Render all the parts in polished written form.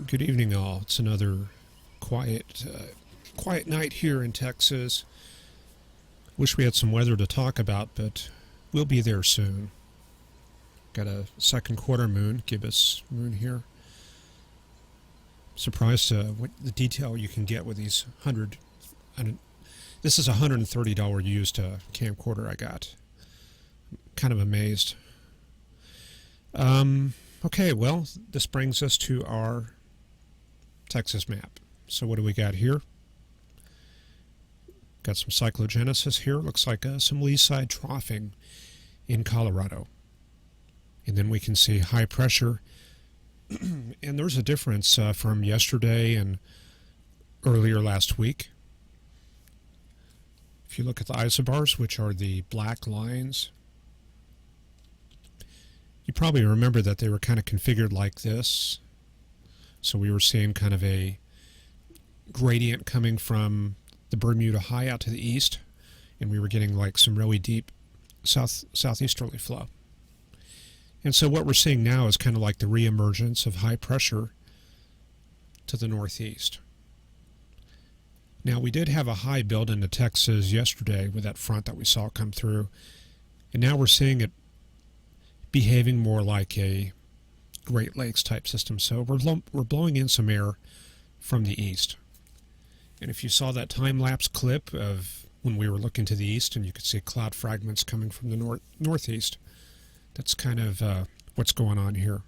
Good evening, all. It's another quiet night here in Texas. Wish we had some weather to talk about, but we'll be there soon. Got a second quarter moon, gibbous moon here. Surprised what the detail you can get with these This is a $130 used camcorder I got. Kind of amazed. Okay, well, this brings us to our Texas map. So what do we got here? Got some cyclogenesis here. Looks like some lee-side troughing in Colorado. And then we can see high pressure. And there's a difference from yesterday and earlier last week. If you look at the isobars, which are the black lines, you probably remember that they were kind of configured like this. So we were seeing kind of a gradient coming from the Bermuda High out to the east, and we were getting like some really deep southeasterly flow. And so what we're seeing now is kind of like the reemergence of high pressure to the northeast. Now, we did have a high build into Texas yesterday with that front that we saw come through, and now we're seeing it behaving more like a Great Lakes type system. So we're blowing in some air from the east. And if you saw that time-lapse clip of when we were looking to the east and you could see cloud fragments coming from the northeast, that's kind of what's going on here.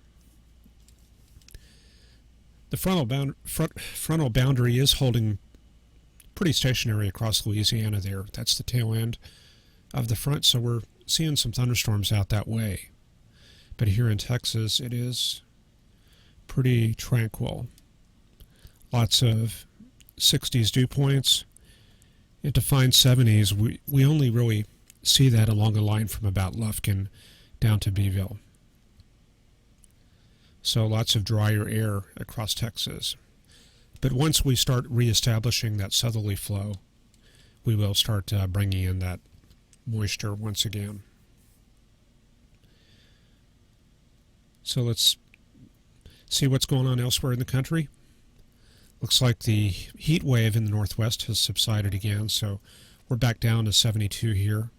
The frontal boundary is holding pretty stationary across Louisiana there. That's the tail end of the front, so we're seeing some thunderstorms out that way. But here in Texas, it is pretty tranquil. Lots of 60s dew points. And to find 70s, we only really see that along the line from about Lufkin down to Beeville. So lots of drier air across Texas. But once we start reestablishing that southerly flow, we will start bringing in that moisture once again. So let's see what's going on elsewhere in the country. Looks like the heat wave in the northwest has subsided again, so we're back down to 72 here.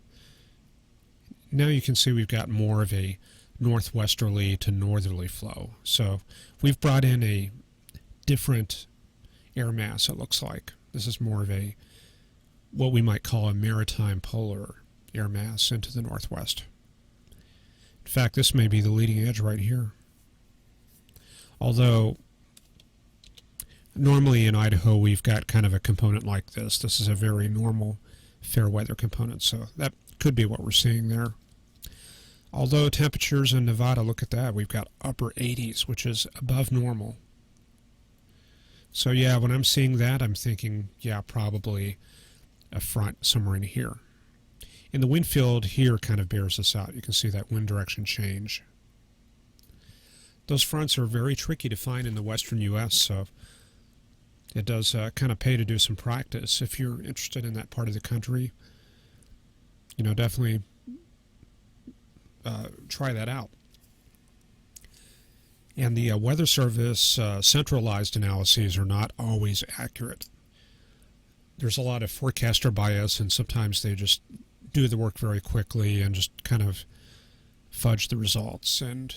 Now you can see we've got more of a northwesterly to northerly flow. So we've brought in a different air mass, it looks like. This is more of what we might call a maritime polar air mass into the northwest. In fact, this may be the leading edge right here. Although, normally in Idaho we've got kind of a component like this. This is a very normal fair weather component, so that could be what we're seeing there. Although temperatures in Nevada, look at that, we've got upper 80s, which is above normal. So yeah, when I'm seeing that, I'm thinking, yeah, probably a front somewhere in here. And the wind field here kind of bears this out. You can see that wind direction change. Those fronts are very tricky to find in the western U.S., so it does kind of pay to do some practice. If you're interested in that part of the country, you know, definitely try that out. And the Weather Service centralized analyses are not always accurate. There's a lot of forecaster bias, and sometimes they just do the work very quickly and just kind of fudge the results. And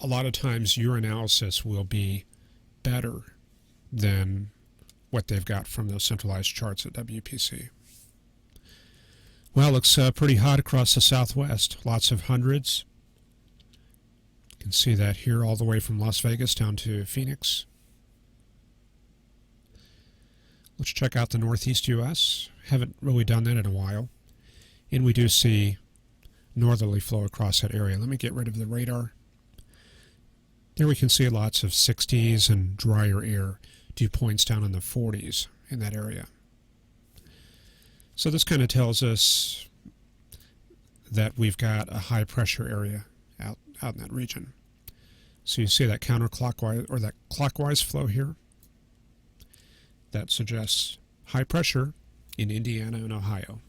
a lot of times your analysis will be better than what they've got from those centralized charts at WPC. Well, it looks pretty hot across the southwest. Lots of hundreds. You can see that here all the way from Las Vegas down to Phoenix. Let's check out the northeast U.S. Haven't really done that in a while. And we do see northerly flow across that area. Let me get rid of the radar. There we can see lots of 60s and drier air. Dew points down in the 40s in that area. So this kind of tells us that we've got a high pressure area out in that region. So you see that counterclockwise or that clockwise flow here. That suggests high pressure in Indiana and Ohio.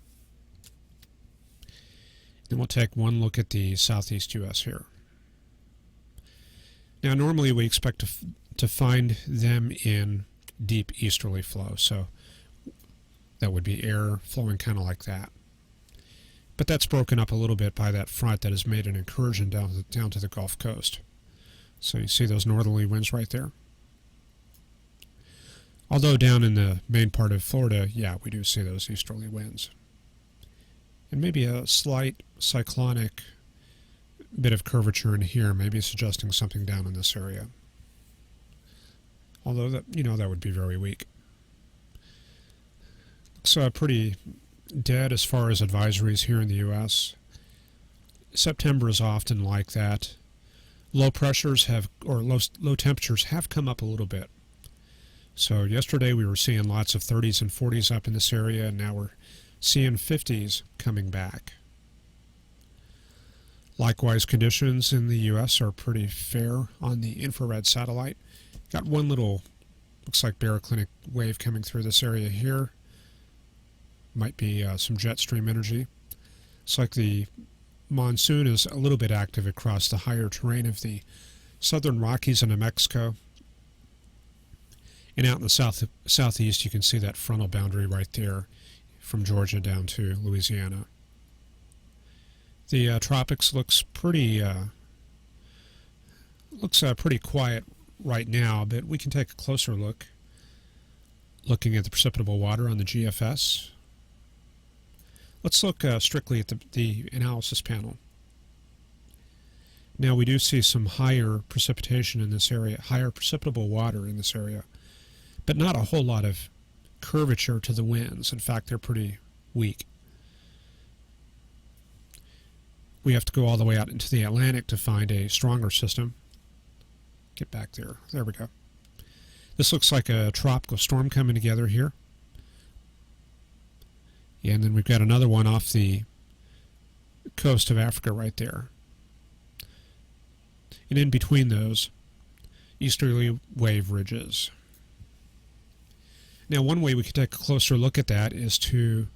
Then we'll take one look at the southeast U.S. here. Now, normally we expect to find them in deep easterly flow. So that would be air flowing kind of like that. But that's broken up a little bit by that front that has made an incursion down to the Gulf Coast. So you see those northerly winds right there. Although down in the main part of Florida, yeah, we do see those easterly winds. And maybe a slight cyclonic bit of curvature in here, maybe suggesting something down in this area. Although that, that would be very weak. Looks pretty dead as far as advisories here in the U.S. September is often like that. Low pressures low temperatures have come up a little bit. So yesterday we were seeing lots of 30s and 40s up in this area, and now we're seeing 50s coming back. Likewise, conditions in the U.S. are pretty fair on the infrared satellite. Got one little, looks like baroclinic wave coming through this area here. Might be some jet stream energy. It's like the monsoon is a little bit active across the higher terrain of the southern Rockies and New Mexico. And out in the southeast, you can see that frontal boundary right there from Georgia down to Louisiana. The tropics looks pretty quiet right now, but we can take a closer look, looking at the precipitable water on the GFS. Let's look strictly at the analysis panel. Now we do see some higher precipitation in this area, higher precipitable water in this area, but not a whole lot of curvature to the winds. In fact, they're pretty weak. We have to go all the way out into the Atlantic to find a stronger system. Get back there. There we go. This looks like a tropical storm coming together here. And then we've got another one off the coast of Africa right there. And in between those, easterly wave ridges. Now, one way we could take a closer look at that is to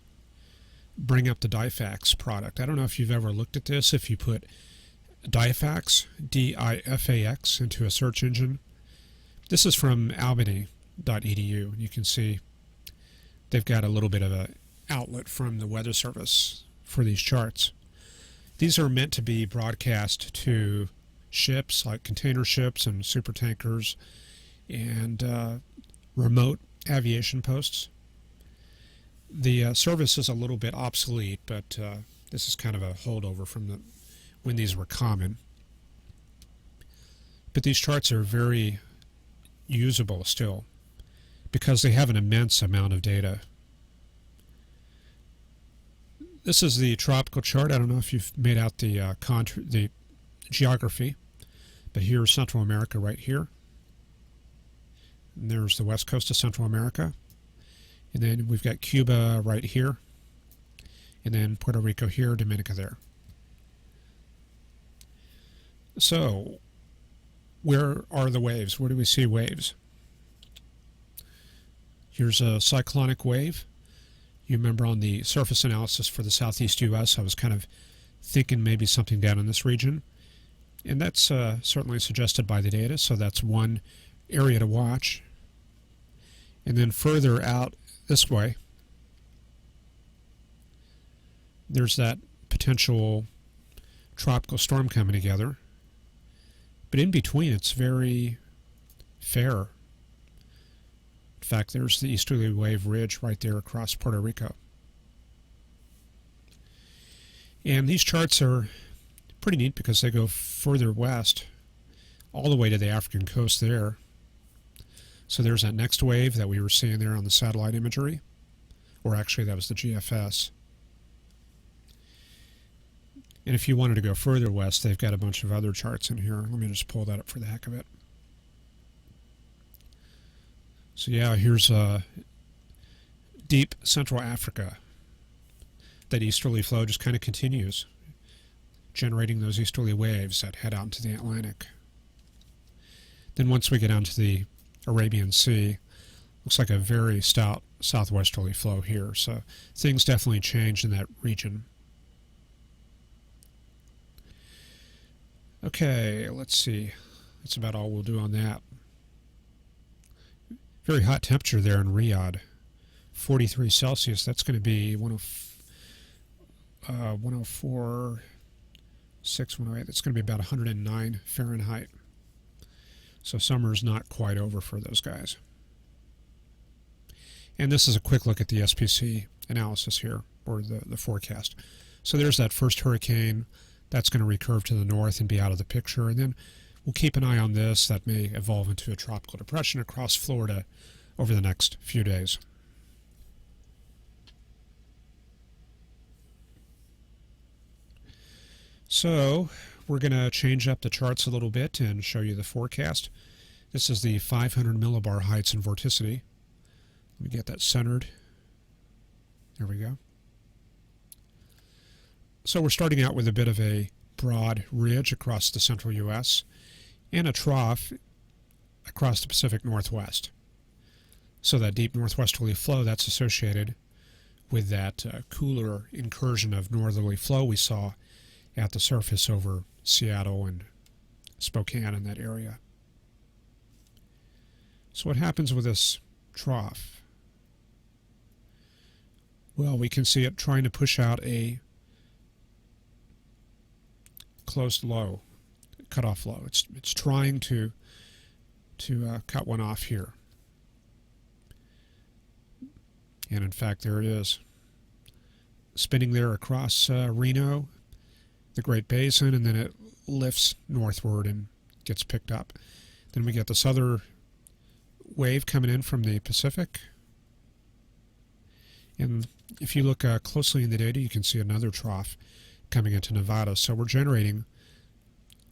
bring up the DIFAX product. I don't know if you've ever looked at this. If you put DIFAX, D-I-F-A-X, into a search engine. This is from albany.edu. You can see they've got a little bit of an outlet from the Weather Service for these charts. These are meant to be broadcast to ships like container ships and supertankers and remote aviation posts. The service is a little bit obsolete, but this is kind of a holdover from when these were common. But these charts are very usable still because they have an immense amount of data. This is the tropical chart. I don't know if you've made out the geography, but here's Central America right here. And there's the west coast of Central America. And then we've got Cuba right here. And then Puerto Rico here, Dominica there. So, where are the waves? Where do we see waves? Here's a cyclonic wave. You remember on the surface analysis for the southeast U.S., I was kind of thinking maybe something down in this region. And that's certainly suggested by the data, so that's one area to watch. And then further out this way, there's that potential tropical storm coming together. But in between, it's very fair. In fact, there's the easterly wave ridge right there across Puerto Rico. And these charts are pretty neat because they go further west, all the way to the African coast there. So there's that next wave that we were seeing there on the satellite imagery, or actually that was the GFS. And if you wanted to go further west, they've got a bunch of other charts in here. Let me just pull that up for the heck of it. So yeah, here's deep Central Africa. That easterly flow just kind of continues, generating those easterly waves that head out into the Atlantic. Then once we get down to the Arabian Sea, looks like a very stout southwesterly flow here. So things definitely change in that region. Okay, let's see. That's about all we'll do on that. Very hot temperature there in Riyadh. 43 Celsius. That's going to be 104, 6, 108. That's going to be about 109 Fahrenheit. So summer's not quite over for those guys. And this is a quick look at the SPC analysis here, or the forecast. So there's that first hurricane. That's going to recurve to the north and be out of the picture. And then we'll keep an eye on this. That may evolve into a tropical depression across Florida over the next few days. So we're going to change up the charts a little bit and show you the forecast. This is the 500 millibar heights and vorticity. Let me get that centered. There we go. So we're starting out with a bit of a broad ridge across the central U.S. and a trough across the Pacific Northwest. So that deep northwesterly flow, that's associated with that cooler incursion of northerly flow we saw at the surface over Seattle and Spokane in that area. So what happens with this trough? Well, we can see it trying to push out a closed low, cutoff low. It's trying to cut one off here. And in fact, there it is, spinning there across Reno, the Great Basin, and then it lifts northward and gets picked up. Then we get this other wave coming in from the Pacific. And if you look closely in the data, you can see another trough coming into Nevada. So we're generating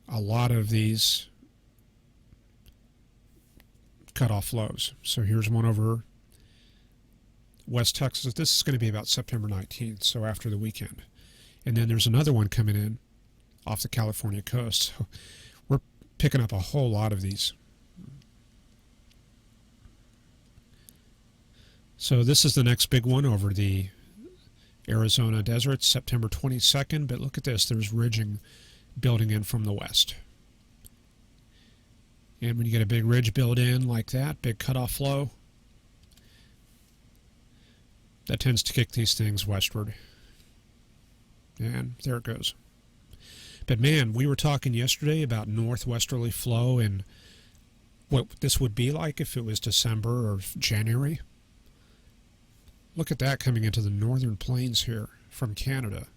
a lot of these cutoff lows. So here's one over West Texas. This is going to be about September 19th, so after the weekend. And then there's another one coming in off the California coast. So we're picking up a whole lot of these. So this is the next big one over the Arizona desert, September 22nd. But look at this. There's ridging building in from the west. And when you get a big ridge build in like that, big cutoff flow, that tends to kick these things westward. And there it goes. But man, we were talking yesterday about northwesterly flow and what this would be like if it was December or January. Look at that coming into the northern plains here from Canada.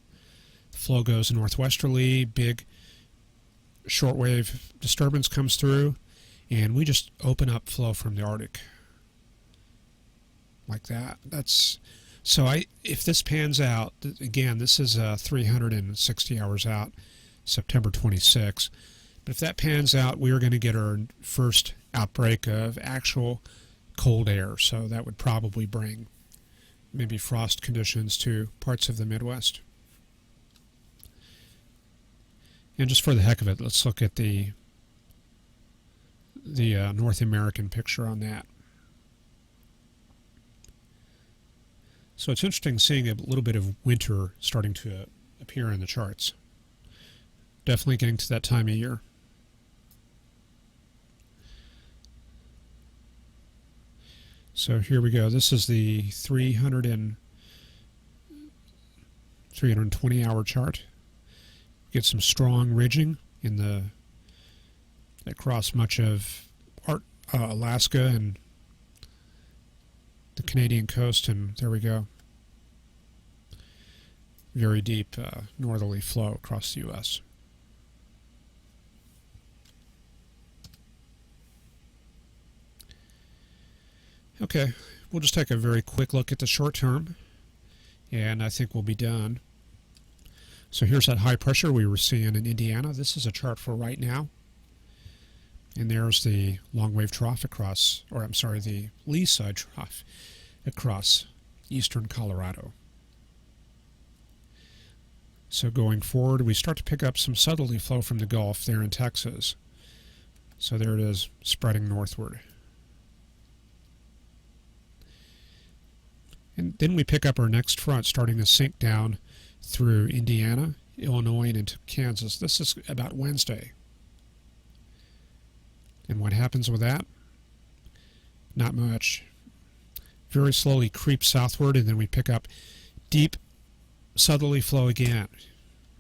The flow goes northwesterly, big shortwave disturbance comes through, and we just open up flow from the Arctic. Like that. If this pans out, again, this is 360 hours out, September 26th. But if that pans out, we are going to get our first outbreak of actual cold air. So that would probably bring maybe frost conditions to parts of the Midwest. And just for the heck of it, let's look at the North American picture on that. So it's interesting seeing a little bit of winter starting to appear in the charts. Definitely getting to that time of year. So here we go. This is the 320-hour chart. Get some strong ridging across much of Alaska and the Canadian coast, and there we go. Very deep northerly flow across the U.S. Okay, we'll just take a very quick look at the short term, and I think we'll be done. So here's that high pressure we were seeing in Indiana. This is a chart for right now. And there's the long wave trough the lee side trough across eastern Colorado. So going forward, we start to pick up some southerly flow from the Gulf there in Texas. So there it is, spreading northward. And then we pick up our next front, starting to sink down through Indiana, Illinois, and into Kansas. This is about Wednesday. And what happens with that? Not much. Very slowly creeps southward, and then we pick up deep southerly flow again.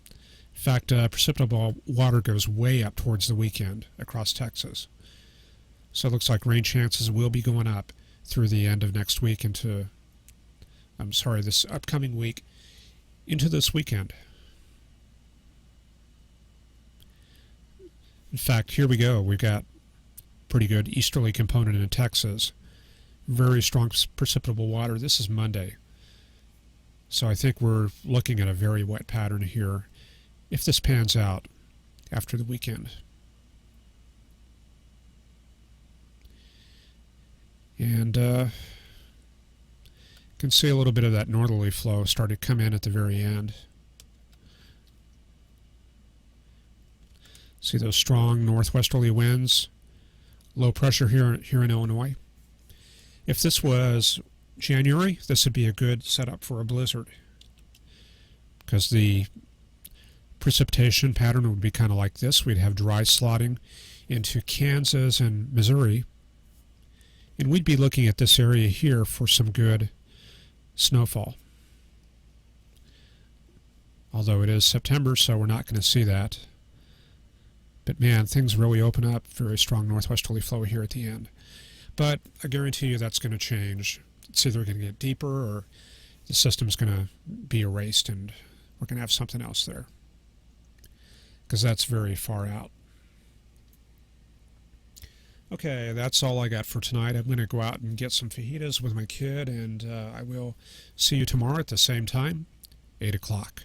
In fact, precipitable water goes way up towards the weekend across Texas. So it looks like rain chances will be going up through the end of next week this upcoming week into this weekend. In fact, here we go. We've got pretty good easterly component in Texas. Very strong precipitable water. This is Monday. So I think we're looking at a very wet pattern here if this pans out after the weekend. And you can see a little bit of that northerly flow started to come in at the very end. See those strong northwesterly winds, low pressure here in Illinois. If this was January, this would be a good setup for a blizzard, because the precipitation pattern would be kind of like this. We'd have dry slotting into Kansas and Missouri, and we'd be looking at this area here for some good snowfall. Although it is September, so we're not going to see that. But man, things really open up. Very strong northwesterly flow here at the end. But I guarantee you that's going to change. It's either going to get deeper or the system's going to be erased and we're going to have something else there, because that's very far out. Okay, that's all I got for tonight. I'm going to go out and get some fajitas with my kid, and I will see you tomorrow at the same time, 8 o'clock.